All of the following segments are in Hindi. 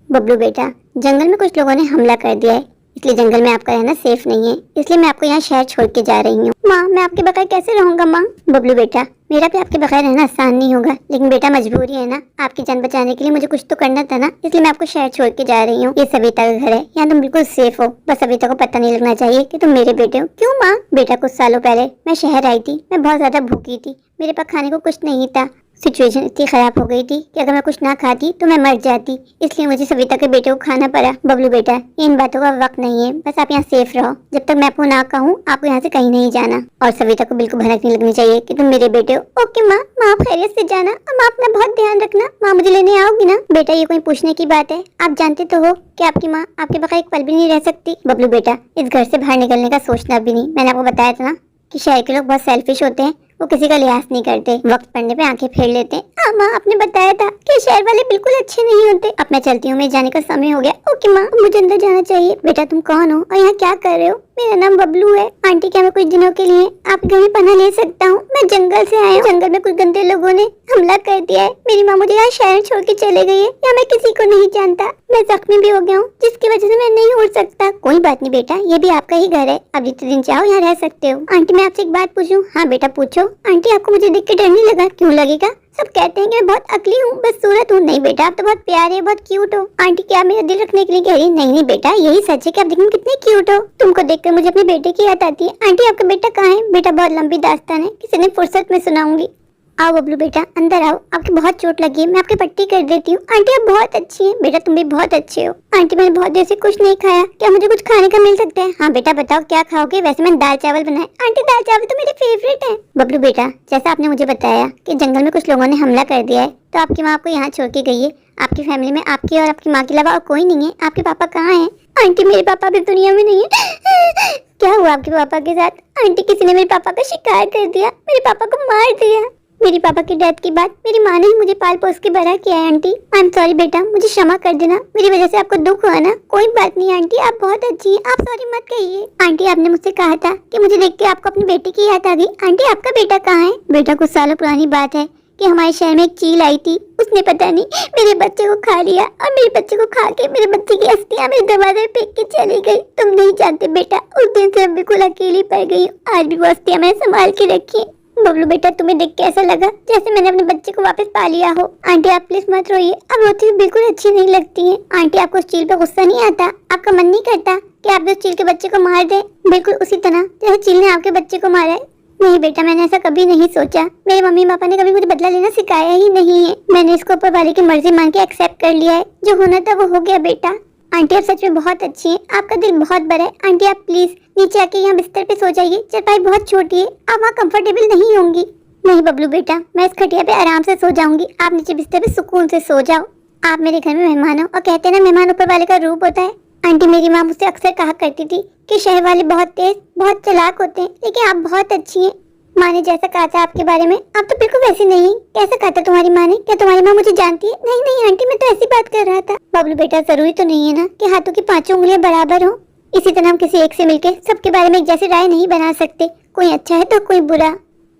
बबलू बेटा, जंगल में कुछ लोगों ने हमला कर दिया है, इसलिए जंगल में आपका रहना सेफ नहीं है, इसलिए मैं आपको यहाँ शहर छोड़ के जा रही हूँ। माँ, मैं आपके बगैर कैसे रहूंगा माँ? बबलू बेटा, मेरा भी आपके बगैर रहना आसान नहीं होगा, लेकिन बेटा मजबूरी है ना, आपकी जान बचाने के लिए मुझे कुछ तो करना था ना, इसलिए मैं आपको शहर छोड़ के जा रही हूँ। ये सविता का घर है, यहाँ तुम बिल्कुल सेफ हो, बस सविता को पता नहीं लगना चाहिए कि तुम मेरे बेटे हो। क्यों माँ? बेटा, कुछ सालों पहले मैं शहर आई थी, मैं बहुत ज्यादा भूखी थी, मेरे पास खाने को कुछ नहीं था, सिचुएशन इतनी खराब हो गई थी कि अगर मैं कुछ ना खाती तो मैं मर जाती, इसलिए मुझे सविता के बेटे को खाना पड़ा। बबलू बेटा, इन बातों का वक्त नहीं है, बस आप यहाँ सेफ रहो, जब तक मैं आपको ना कहूँ आपको यहाँ से कहीं नहीं जाना, और सविता को बिल्कुल भनक नहीं लगनी चाहिए कि तुम मेरे बेटे हो। ओके माँ, माँ आप खैरियत से जाना, माँ अपना बहुत ध्यान रखना, माँ मुझे लेने आओगी ना? बेटा, ये कोई पूछने की बात है, आप जानते तो हो कि आपकी माँ आपके बगैर एक पल भी नहीं रह सकती। बबलू बेटा, इस घर से बाहर निकलने का सोचना भी नहीं, मैंने आपको बताया था ना कि शहर के लोग बहुत सेल्फिश होते हैं, वो किसी का लिहाज नहीं करते, वक्त पड़ने पे आंखें फेर लेते हैं। हाँ माँ, आपने बताया था कि शहर वाले बिल्कुल अच्छे नहीं होते। अब मैं चलती हूँ, मेरे जाने का समय हो गया। ओके माँ, मुझे अंदर जाना चाहिए। बेटा, तुम कौन हो और यहाँ क्या कर रहे हो? मेरा नाम बबलू है। आंटी, क्या मैं कुछ दिनों के लिए आपके घर में पनाह ले सकता हूँ? मैं जंगल से आया हूँ, जंगल में कुछ गंदे लोगों ने हमला कर दिया है, मेरी माँ मुझे यहाँ शहर छोड़ के चले गई है, यहाँ मैं किसी को नहीं जानता, मैं जख्मी भी हो गया हूँ, जिसकी वजह से मैं नहीं उड़ सकता। कोई बात नहीं बेटा, ये भी आपका ही घर है, अब जितने दिन चाहो यहाँ रह सकते हो। आंटी, मैं आपसे एक बात पूछूं? हाँ बेटा पूछो। आंटी, आपको मुझे देख के डर नहीं लगा? क्यों लगेगा, सब कहते हैं कि मैं बहुत अकली हूँ, बस सूरत हूँ। नहीं बेटा, आप तो बहुत प्यारे, बहुत क्यूट हो। आंटी, क्या मेरा दिल रखने के लिए कह रही है? नहीं नहीं बेटा, यही सच है कि आप देखने में कितने क्यूट हो, तुमको देखकर मुझे अपने बेटे की याद आती है। आंटी, आपका बेटा कहाँ है? बेटा, बहुत लंबी दास्तान है, किसी ने फुर्सत में सुनाऊंगी। आओ बबलू बेटा, अंदर आओ, आपकी बहुत चोट लगी है, मैं आपकी पट्टी कर देती हूँ। आंटी, आप बहुत अच्छी हैं। बेटा, तुम भी बहुत अच्छे हो। आंटी, मैंने बहुत देर से कुछ नहीं खाया, क्या मुझे कुछ खाने का मिल सकता है? हाँ बेटा, बताओ क्या खाओगे? वैसे मैंने दाल चावल बनाए। आंटी, दाल चावल तो मेरे फेवरेट है। बबलू बेटा, जैसा आपने मुझे बताया कि जंगल में कुछ लोगों ने हमला कर दिया है, तो आपकी माँ आपको यहाँ छोड़ के गई है, आपकी फैमिली में आपकी और आपकी माँ के अलावा और कोई नहीं है, आपके पापा कहाँ हैं? आंटी, मेरे पापा भी दुनिया में नहीं है। क्या हुआ आपके पापा के साथ? आंटी, किसी ने मेरे पापा का शिकार कर दिया, मेरे पापा को मार दिया। मेरी पापा की डेथ के बाद मेरी माँ ने ही मुझे पाल पोस के बड़ा किया है। आंटी, आई एम सॉरी बेटा, मुझे क्षमा कर देना, मेरी वजह से आपको दुख हुआ ना? कोई बात नहीं आंटी, आप बहुत अच्छी हैं, आप सॉरी मत कहिए। आंटी, आपने मुझसे कहा था कि मुझे देख के आपको अपने बेटे की याद आ गई। आंटी, आपका बेटा कहाँ है? बेटा, कुछ सालों पुरानी बात है कि हमारे शहर में एक चील आई थी, उसने पता नहीं मेरे बच्चे को खा लिया, और मेरे बच्चे को खा के मेरे बच्चे की अस्थियां मेरे दरवाजे पे फेंक के चली गई। तुम नहीं जानते बेटा, उस दिन से बिल्कुल अकेली पड़ गई, आज भी वो अस्थियां मैंने संभाल के रखी। बबलू बेटा, तुम्हें देख के ऐसा लगा जैसे मैंने अपने बच्चे को वापस पा लिया हो। आंटी, आप प्लीज मत रोइए, अब रोती हुई बिल्कुल अच्छी नहीं लगती है। आंटी, आपको उस चील पे गुस्सा नहीं आता? आपका मन नहीं करता कि आप उस चील के बच्चे को मार दे, बिल्कुल उसी तरह जैसे चील ने आपके बच्चे को मारा है? नहीं बेटा, मैंने ऐसा कभी नहीं सोचा, मेरे मम्मी पापा ने कभी मुझे बदला लेना सिखाया ही नहीं है, मैंने इसको ऊपर वाले की मर्जी मान के एक्सेप्ट कर लिया है, जो होना था वो हो गया बेटा। आंटी, आप सच में बहुत अच्छी हैं, आपका दिल बहुत बड़ा है। आंटी, आप प्लीज नीचे आके यहाँ बिस्तर पे सो जाइए, चटाई बहुत छोटी है, आप वहाँ कंफर्टेबल नहीं होंगी। नहीं बबलू बेटा, मैं इस खटिया पे आराम से सो जाऊंगी, आप नीचे बिस्तर पे सुकून से सो जाओ, आप मेरे घर में मेहमान हो, और कहते हैं ना मेहमान ऊपर वाले का रूप होता है। आंटी, मेरी माँ मुझसे अक्सर कहा करती थी कि शहर वाले बहुत तेज, बहुत चालाक होते हैं, लेकिन आप बहुत अच्छी हैं। माँ ने जैसा कहा था आपके बारे में, आप तो बिल्कुल वैसी नहीं। कैसा कहा था तुम्हारी माँ ने? क्या तुम्हारी माँ मुझे जानती है? नहीं नहीं आंटी, मैं तो ऐसी बात कर रहा था। बबलू बेटा, जरूरी तो नहीं है ना कि हाथों की पांचों उंगलियां बराबर हो, इसी तरह हम किसी एक से मिलके सबके बारे में एक जैसी राय नहीं बना सकते, कोई अच्छा है तो कोई बुरा।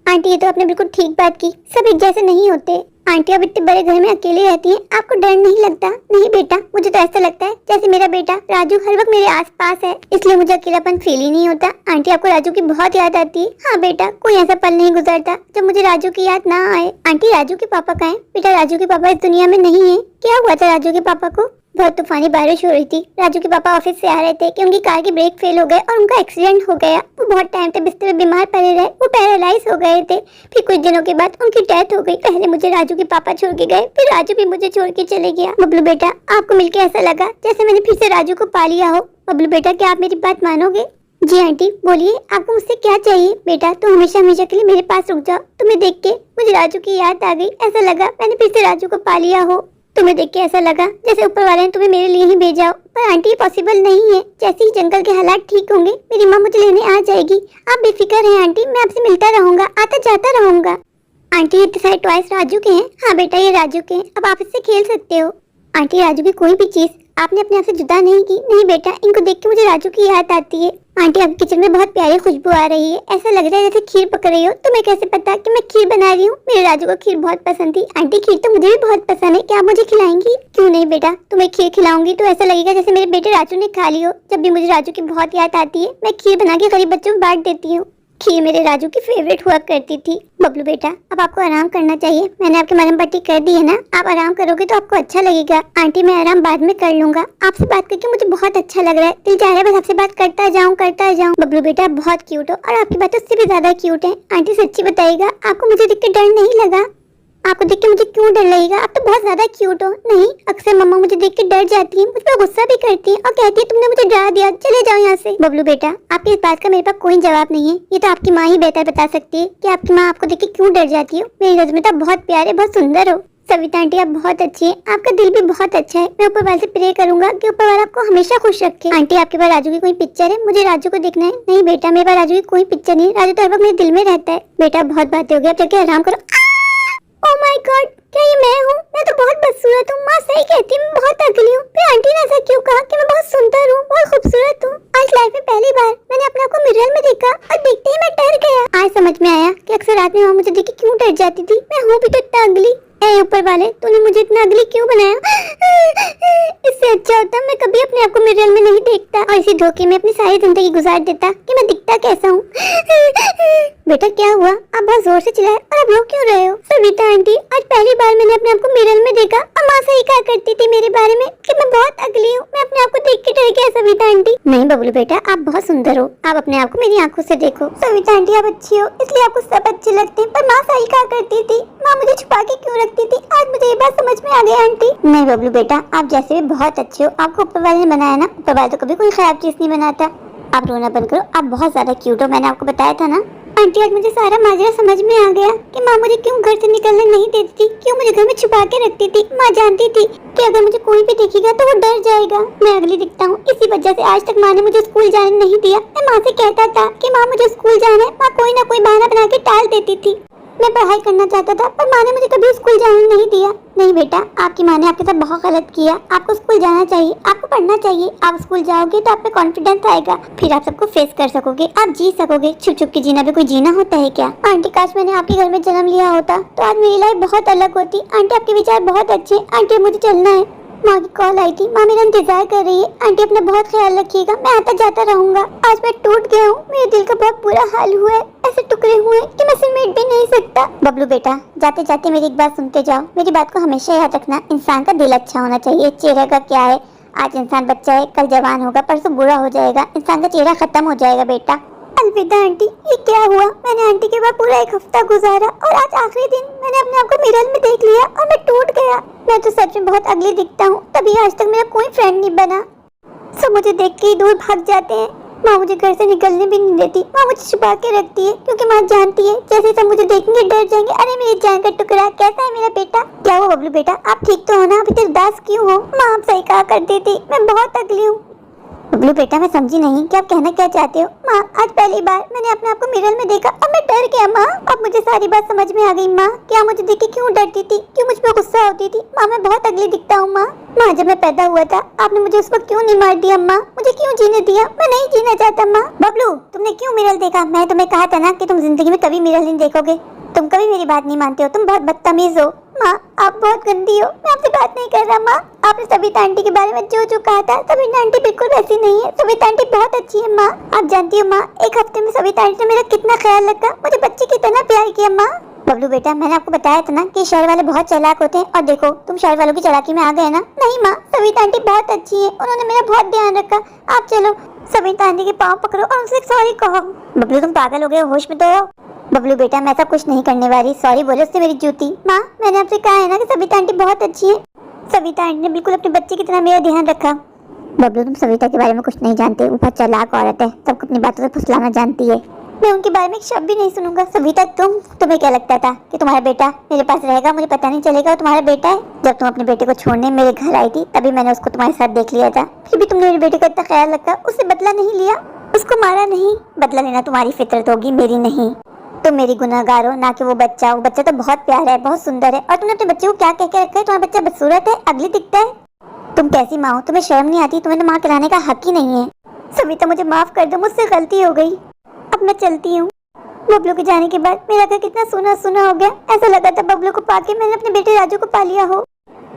आंटी, ये तो आपने बिल्कुल ठीक बात की, सब एक जैसे नहीं होते। आंटी, अब इतने बड़े घर में अकेले रहती हैं, आपको डर नहीं लगता? नहीं बेटा, मुझे तो ऐसा लगता है जैसे मेरा बेटा राजू हर वक्त मेरे आसपास है, इसलिए मुझे अकेलापन फील ही नहीं होता। आंटी, आपको राजू की बहुत याद आती है? हाँ बेटा, कोई ऐसा पल नहीं गुजरता जब मुझे राजू की याद ना आए। आंटी, राजू के पापा कहाँ हैं? बेटा, राजू के पापा इस दुनिया में नहीं है। क्या हुआ था राजू के पापा को? बहुत तूफानी बारिश हो रही थी, राजू के पापा ऑफिस से आ रहे थे कि उनकी कार की ब्रेक फेल हो गए और उनका एक्सीडेंट हो गया। वो बहुत टाइम तक बिस्तर में बीमार पड़े रहे, वो पैरालाइज हो गए थे, फिर कुछ दिनों के बाद उनकी डेथ हो गई। पहले मुझे राजू के पापा छोड़ के गए, फिर राजू भी मुझे छोड़ के चले गया। बबलू बेटा, आपको मिलके ऐसा लगा जैसे मैंने फिर से राजू को पा लिया हो। बबलू बेटा, क्या आप मेरी बात मानोगे? जी आंटी, बोलिए, आपको मुझसे क्या चाहिए? बेटा, तुम हमेशा हमेशा के लिए मेरे पास रुक जाओ, तुम्हें देख के मुझे राजू की याद आ गई, ऐसा लगा मैंने फिर से राजू को पा लिया हो। तुम्हें देख के ऐसा लगा जैसे ऊपर वाले ने तुम्हें मेरे लिए ही भेजा हो, पर आंटी ये पॉसिबल नहीं है। जैसे ही जंगल के हालात ठीक होंगे, मेरी माँ मुझे लेने आ जाएगी, आप बेफिक्र हैं आंटी, मैं आपसे मिलता रहूंगा, आता जाता रहूंगा। आंटी, ये इतने सारे टॉयज राजू के हैं? हाँ बेटा, ये राजू के हैं, अब आप इससे खेल सकते हो। आंटी, राजू की कोई भी चीज आपने अपने आप से जुदा नहीं की। नहीं बेटा, इनको देख के मुझे राजू की याद आती है। आंटी आपके किचन में बहुत प्यारी खुशबू आ रही है, ऐसा लग रहा है जैसे खीर पक रही हो। तुम्हें कैसे पता कि मैं खीर बना रही हूँ? मेरे राजू को खीर बहुत पसंद थी। आंटी खीर तो मुझे भी बहुत पसंद है, क्या आप मुझे खिलाएंगी? क्यों नहीं बेटा, तुम्हें खीर खिलाऊंगी तो ऐसा लगेगा जैसे मेरे बेटे राजू ने खा ली हो। जब भी मुझे राजू की बहुत याद आती है मैं खीर बना के गरीब बच्चों में बांट देती हूँ। खीर मेरे राजू की फेवरेट हुआ करती थी। बबलू बेटा अब आपको आराम करना चाहिए, मैंने आपकी मरहम पट्टी कर दी है ना, आप आराम करोगे तो आपको अच्छा लगेगा। आंटी मैं आराम बाद में कर लूंगा, आपसे बात करके मुझे बहुत अच्छा लग रहा है, दिल चाह रहा है बस आपसे बात करता जाऊँ। बबलू बेटा आप बहुत क्यूट हो और आपकी बात उससे भी ज्यादा क्यूट है। आंटी सच्ची बताइएगा आपको मुझे देख के डर नहीं लगा? आपको देख के मुझे क्यों डर लगेगा, आप तो बहुत ज्यादा क्यूट हो। नहीं, अक्सर मम्मा मुझे देख के डर जाती है, मुझ पर गुस्सा भी करती है और कहती है तुमने मुझे डरा दिया, चले जाओ यहाँ से। बबलू बेटा आपकी इस बात का मेरे पास कोई जवाब नहीं है, ये तो आपकी माँ ही बेहतर बता सकती है कि आपकी माँ आपको देख के क्यों डर जाती है। मेरी रजमिता बहुत प्यारे बहुत सुंदर हो। सविता आंटी आप बहुत अच्छी है, आपका दिल भी बहुत अच्छा है। मैं ऊपर वाले से प्रे करूंगा कि ऊपर वाला आपको हमेशा खुश रखे। आंटी आपके पास राजू की कोई पिक्चर है? मुझे राजू को देखना है। नहीं बेटा मेरे पास राजू की कोई पिक्चर नहीं, राजू तो हर वक्त मेरे दिल में रहता है। बेटा बहुत बातें हो गई, अब जाके आराम करो। ओह माय गॉड, क्या ये मैं हूँ? मैं तो बहुत बदसूरत हूँ। माँ सही कहती है मैं बहुत अगली हूँ। फिर आंटी ने ऐसा क्यों कहा कि मैं बहुत सुंदर हूँ, बहुत खूबसूरत हूँ? आज लाइफ में पहली बार मैंने अपने आप को मिरर में देखा और देखते ही मैं डर गया। आज समझ में आया कि अक्सर रात में माँ मुझे देख के क्यों डर जाती थी। मैं हूँ भी तो इतना अगली। ऐ ऊपर वाले तूने मुझे इतना अगली क्यों बनाया? इससे अच्छा होता मैं कभी अपने आप को मिरर में नहीं देखता और इसी धोखे में अपनी सारी जिंदगी गुजार देता कि मैं दिखता कैसा हूँ। बेटा क्या हुआ? आप बहुत जोर से चिल्लाए और आप रो क्यों रहे हो? सविता आंटी आज पहली बार मैंने अपने आप को मिरर में देखा और माँ सही कहा करती थी मेरे बारे में कि मैं बहुत अगली हूँ। मैं अपने आप को देख के डर गया। सविता आंटी नहीं बबलू बेटा आप बहुत सुंदर हो, आप अपने आप को मेरी आंखों से देखो। सविता आंटी आप अच्छी हो इसलिए आपको सब अच्छे लगते हैं, पर माँ सही कहा करती थी। माँ मुझे छुपा के क्यों रखती थी? आज मुझे ये बात समझ में आ गई आंटी। नहीं बबलू बेटा आप जैसे भी बहुत अच्छे हो, आपको ऊपर वाले ने बनाया ना, ऊपर वाले तो कभी कोई खराब चीज नहीं बनाता। आप रोना बंद करो, आप बहुत ज्यादा क्यूट हो, मैंने आपको बताया था ना। आंटी आज मुझे सारा माजरा समझ में आ गया कि माँ मुझे क्यों घर से निकलने नहीं देती थी, क्यों मुझे घर में छुपा के रखती थी। माँ जानती थी कि अगर मुझे कोई भी देखेगा तो वो डर जाएगा। मैं अगली दिखता हूँ, इसी वजह से आज तक माँ ने मुझे स्कूल जाने नहीं दिया। मैं माँ से कहता था कि माँ मुझे स्कूल जाना है, माँ कोई ना कोई बहाना बना के टाल देती थी। मैं पढ़ाई करना चाहता था पर माँ ने मुझे कभी स्कूल जाने नहीं दिया। नहीं बेटा आपकी माँ ने आपके साथ बहुत गलत किया, आपको स्कूल जाना चाहिए, आपको पढ़ना चाहिए। आप स्कूल जाओगे तो आप में कॉन्फिडेंस आएगा, फिर आप सबको फेस कर सकोगे, आप जी सकोगे। छुप छुप के जीना भी कोई जीना होता है क्या? आंटी काश मैंने आपके घर में जन्म लिया होता तो आज मेरी लाइफ बहुत अलग होती। आंटी आपके विचार बहुत अच्छे। आंटी मुझे चलना है, माँ की कॉल आई थी, माँ मेरा इंतजार कर रही है। आंटी अपना बहुत ख्याल रखिएगा, मैं आता जाता रहूंगा। आज मैं टूट गया हूँ, मेरे दिल का बहुत बुरा हाल हुआ है, ऐसे टुकड़े हुए कि मैं सिमेट भी नहीं सकता। बबलू बेटा जाते जाते मेरी एक बात सुनते जाओ, मेरी बात को हमेशा याद रखना, इंसान का दिल अच्छा होना चाहिए। चेहरे का क्या है, आज इंसान बच्चा है कल जवान होगा परसों बूढ़ा हो जाएगा, इंसान का चेहरा खत्म हो जाएगा बेटा। अलविदा आंटी। ये क्या हुआ? मैंने आंटी के बाद पूरा एक हफ्ता गुजारा और आज आखिरी दिन मैंने अपने आप को मिरर में देख लिया और मैं टूट गया। मैं तो सच में बहुत अगली दिखता हूँ, तभी आज तक मेरा कोई फ्रेंड नहीं बना। सब मुझे देख के ही दूर भाग जाते हैं। माँ मुझे घर से निकलने भी नहीं देती, माँ मुझे छुपा के रखती है क्योंकि माँ जानती है जैसे सब मुझे देखेंगे डर जाएंगे। अरे मेरी जान का टुकड़ा, कैसा है मेरा बेटा? क्या हुआ बबलू बेटा, आप ठीक तो हो ना? अभी तक उदास क्यों हो? माँ आप सही कहा करती थी, मैं बहुत अगली हूँ। बबलू बेटा मैं समझी नहीं कि आप कहना क्या चाहते हो। माँ आज पहली बार मैंने अपने आप को मिरर में देखा और मैं डर गया। माँ अब मुझे सारी बात समझ में आ गई। माँ क्या मुझे देख के क्यों डरती थी, क्यों मुझ पर गुस्सा होती थी? माँ मैं बहुत अगली दिखता हूँ। माँ जब मैं पैदा हुआ था आपने मुझे उस वक्त क्यों नहीं मार दिया? माँ मुझे क्यों जीने दिया? मैं नहीं जीना चाहता। माँ बबलू तुमने क्यों मिरर देखा? मैं तुम्हें कहा था ना कि तुम जिंदगी में कभी मिरर नहीं देखोगे, तुम कभी मेरी बात नहीं मानते हो, तुम बहुत बदतमीज हो। माँ आप बहुत गंदी हो, मैं आपसे बात नहीं कर रहा। माँ आपने सविता आंटी के बारे में जो कहा था, सविता आंटी बिल्कुल वैसी नहीं है, सविता आंटी बहुत अच्छी है। माँ आप जानती हो माँ एक हफ्ते में सविता आंटी ने मेरा कितना ख्याल रखा, मुझे बच्चे की तरह प्यार किया। माँ बबलू बेटा मैंने आपको बताया था ना कि शहर वाले बहुत चालाक होते हैं और देखो तुम शहर वालों की चालाकी में आ गए ना। नहीं माँ सविता आंटी बहुत अच्छी है, उन्होंने मेरा बहुत ध्यान रखा। आप चलो सविता आंटी के पाँव पकड़ो और उनसे सॉरी कहो। बबलू तुम पागल हो गए, होश में तो हो। बबलू बेटा मैं ऐसा कुछ नहीं करने वाली, सॉरी बोले उससे मेरी जूती। माँ मैंने आपसे कहा है ना कि सविता आंटी बहुत अच्छी है, सविता आंटी ने बिल्कुल अपने बच्चे की तरह मेरा ध्यान रखा। बबलू तुम सविता के बारे में कुछ नहीं जानते, वो बहुत चालाक औरत है, सबको अपनी बातों से फुसलाना जानती है। मैं उनके बारे में एक शब्द भी नहीं सुनूंगा। सविता तुम्हें क्या लगता था कि तुम्हारा बेटा मेरे पास रहेगा, मुझे पता नहीं चलेगा वो तुम्हारा बेटा है? जब तुम अपने बेटे को छोड़ने मेरे घर आई थी तभी मैंने उसको तुम्हारे साथ देख लिया था, फिर भी तुमने मेरे बेटे का इतना ख्याल रखा, उससे बदला नहीं लिया, उसको मारा नहीं। बदला लेना तुम्हारी फितरत होगी, मेरी नहीं। तुम मेरी गुनहगार हो ना कि वो बच्चा तो बहुत प्यारा है, बहुत सुंदर है। और तुमने अपने बच्चे को क्या कह के रखा है? तुम्हारा बच्चा बदसूरत है, अगली दिखता है। तुम कैसी माँ हो, तुम्हें शर्म नहीं आती? तुम्हें तो माँ कहलाने का हक ही नहीं है। सविता मुझे माफ कर दो, मुझसे गलती हो गई। अब मैं चलती हूँ। बबलू के जाने के बाद मेरा घर कितना सूना सूना हो गया। ऐसा लगा था बबलू को पाके मैंने अपने बेटे राजू को पा लिया हो।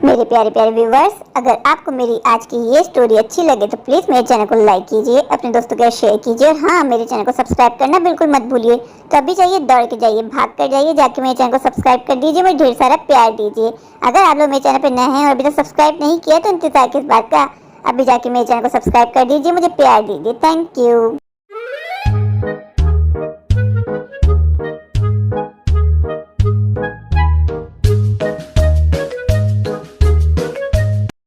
मेरे प्यारे प्यारे व्यूवर्स, अगर आपको मेरी आज की ये स्टोरी अच्छी लगे तो प्लीज मेरे चैनल को लाइक कीजिए, अपने दोस्तों के साथ शेयर कीजिए और हाँ, मेरे चैनल को सब्सक्राइब करना बिल्कुल मत भूलिए। तो अभी जाइए, दौड़ के जाइए, भाग कर जाइए, जाके मेरे चैनल को सब्सक्राइब कर दीजिए, मुझे ढेर सारा प्यार दीजिए। अगर आप लोग मेरे चैनल पर नए हैं और अभी तक सब्सक्राइब नहीं किया तो इंतजार किस बात का, अभी जाके मेरे चैनल को सब्सक्राइब कर दीजिए, मुझे प्यार दीजिए। Thank you.